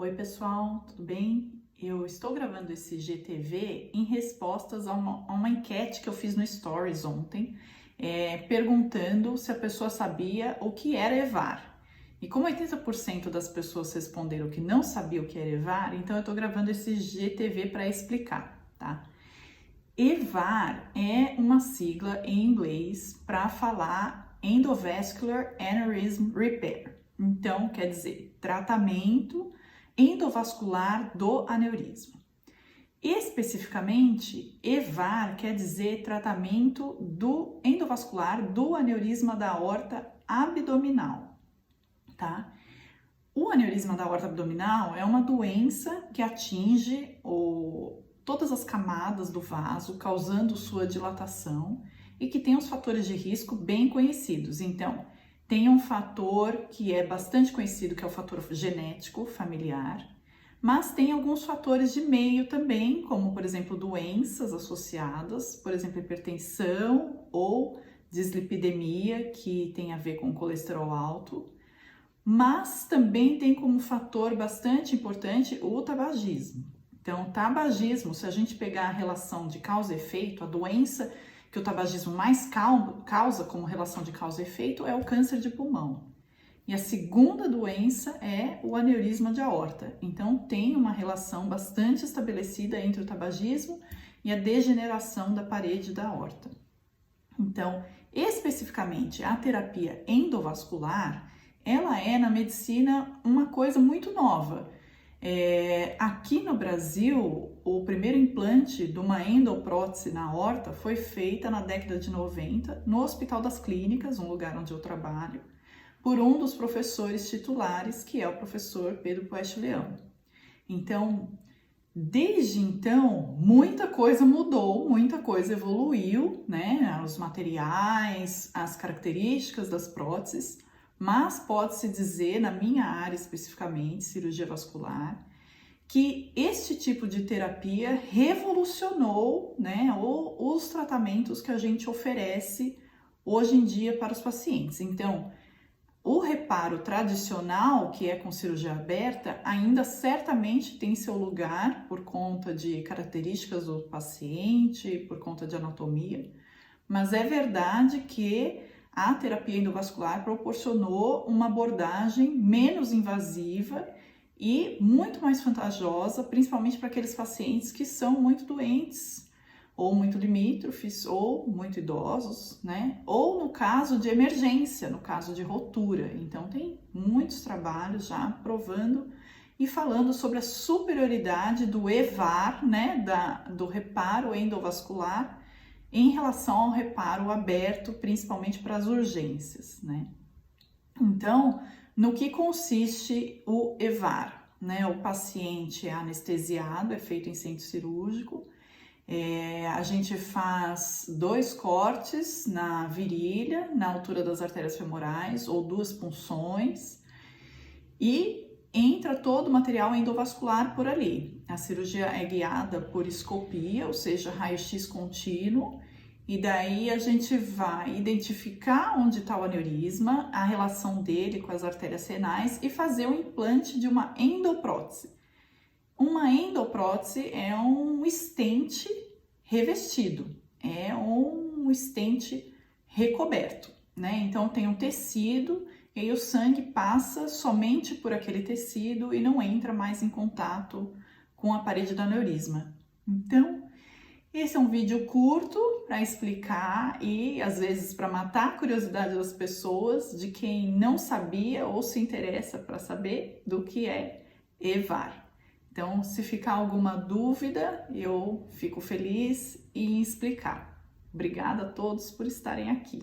Oi pessoal, tudo bem? Eu estou gravando esse GTV em respostas a uma enquete que eu fiz no Stories ontem, perguntando se a pessoa sabia o que era EVAR. E como 80% das pessoas responderam que não sabia o que era EVAR, então eu estou gravando esse GTV para explicar, tá? EVAR é uma sigla em inglês para falar Endovascular Aneurysm Repair. Então, quer dizer, tratamento endovascular do aneurisma. Especificamente, EVAR quer dizer tratamento do endovascular do aneurisma da aorta abdominal, tá? O aneurisma da aorta abdominal é uma doença que atinge todas as camadas do vaso, causando sua dilatação e que tem os fatores de risco bem conhecidos. Então, tem um fator que é bastante conhecido, que é o fator genético familiar, mas tem alguns fatores de meio também, como, por exemplo, doenças associadas, por exemplo, hipertensão ou dislipidemia, que tem a ver com colesterol alto, mas também tem como fator bastante importante o tabagismo. Então, o tabagismo, se a gente pegar a relação de causa e efeito, a doença que o tabagismo mais causa como relação de causa e efeito é o câncer de pulmão. E a segunda doença é o aneurisma de aorta. Então, tem uma relação bastante estabelecida entre o tabagismo e a degeneração da parede da aorta. Então, especificamente, a terapia endovascular, ela é na medicina uma coisa muito nova. Aqui no Brasil, o primeiro implante de uma endoprótese na aorta foi feita na década de 90 no Hospital das Clínicas, um lugar onde eu trabalho, por um dos professores titulares, que é o professor Pedro Poeste Leão. Então, desde então, muita coisa mudou, muita coisa evoluiu, né? Os materiais, as características das próteses, mas pode-se dizer, na minha área especificamente, cirurgia vascular, que este tipo de terapia revolucionou, né, os tratamentos que a gente oferece hoje em dia para os pacientes. Então, o reparo tradicional, que é com cirurgia aberta, ainda certamente tem seu lugar por conta de características do paciente, por conta de anatomia, mas é verdade que a terapia endovascular proporcionou uma abordagem menos invasiva e muito mais vantajosa, principalmente para aqueles pacientes que são muito doentes, ou muito limítrofes, ou muito idosos, né? Ou no caso de emergência, no caso de rotura. Então, tem muitos trabalhos já provando e falando sobre a superioridade do EVAR, né? Do reparo endovascular, em relação ao reparo aberto, principalmente para as urgências, né? Então, no que consiste o EVAR, né? O paciente é anestesiado, é feito em centro cirúrgico, a gente faz 2 cortes na virilha, na altura das artérias femorais, ou 2 punções, e entra todo o material endovascular por ali. A cirurgia é guiada por escopia, ou seja, raio-x contínuo, e daí a gente vai identificar onde está o aneurisma, a relação dele com as artérias renais e fazer o implante de uma endoprótese. Uma endoprótese é um estente revestido, é um estente recoberto, né? Então tem um tecido e aí o sangue passa somente por aquele tecido e não entra mais em contato com a parede do aneurisma. Então, esse é um vídeo curto para explicar e às vezes para matar a curiosidade das pessoas, de quem não sabia ou se interessa para saber do que é EVAR. Então, se ficar alguma dúvida, eu fico feliz em explicar. Obrigada a todos por estarem aqui.